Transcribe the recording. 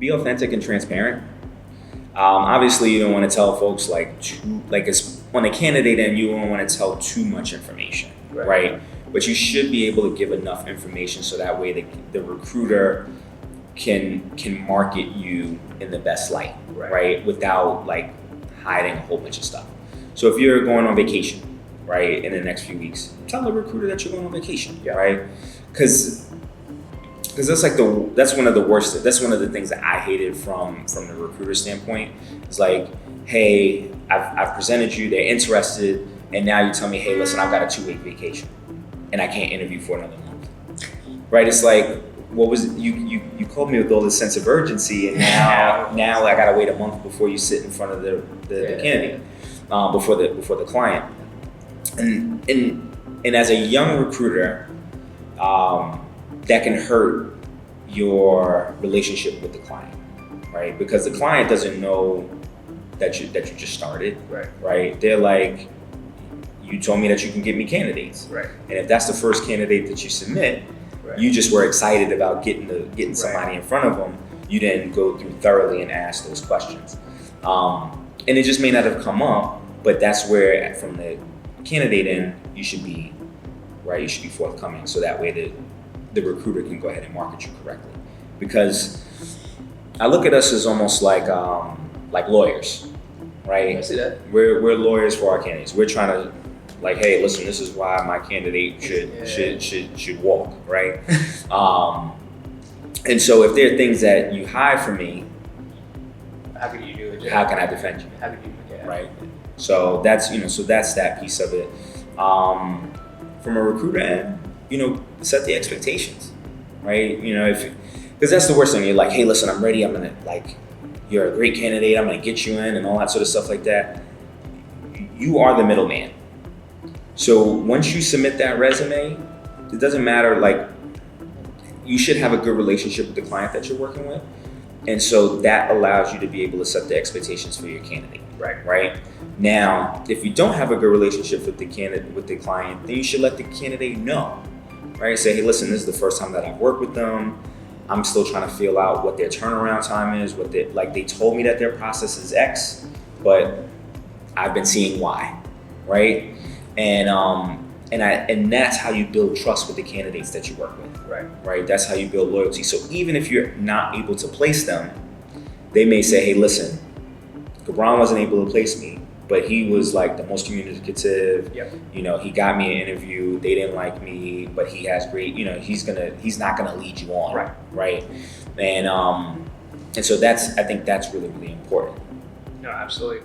be authentic and transparent. Obviously, you don't want to tell folks it's on the candidate end, you don't want to tell too much information, right? But you should be able to give enough information so that way the recruiter can market you in the best light, right? Without like hiding a whole bunch of stuff. So if you're going on vacation, right, in the next few weeks, tell the recruiter that you're going on vacation, right? Because that's one of the worst. That's one of the things that I hated from the recruiter standpoint. It's like, hey, I've presented you, they're interested, and now you tell me, hey, listen, I've got a 2-week vacation, and I can't interview for another month, right? It's like, what was you called me with all this sense of urgency, and now I gotta wait a month before you sit in front of the candidate, before the client, and as a young recruiter, that can hurt your relationship with the client, right? Because the client doesn't know that you just started, right? They're like, you told me that you can get me candidates, and if that's the first candidate that you submit, you just were excited about getting somebody in front of them. You didn't go through thoroughly and ask those questions, and it just may not have come up. But that's where, from the candidate end, you should be forthcoming, so that way the recruiter can go ahead and market you correctly. Because I look at us as almost like lawyers, right? I see that. We're lawyers for our candidates. We're trying to, like, hey, listen, this is why my candidate should walk, right? And so if there are things that you hide from me, how can you do it? How can I defend you? How can you, right? So that's that piece of it. From a recruiter end, set the expectations, right? Because that's the worst thing. You're like, hey, listen, I'm ready. I'm gonna, like, you're a great candidate. I'm gonna get you in and all that sort of stuff like that. You are the middleman. So once you submit that resume, it doesn't matter, like, you should have a good relationship with the client that you're working with. And so that allows you to be able to set the expectations for your candidate, right? Now, if you don't have a good relationship with the client, then you should let the candidate know, right? Say, hey, listen, this is the first time that I've worked with them. I'm still trying to feel out what their turnaround time is, they told me that their process is X, but I've been seeing Y, right? And that's how you build trust with the candidates that you work with, right? That's how you build loyalty. So even if you're not able to place them, they may say, hey, listen, Gibran wasn't able to place me, but he was like the most communicative. He got me an interview. They didn't like me, but he has great. He's not gonna lead you on, right? And so I think that's really, really important. No, absolutely.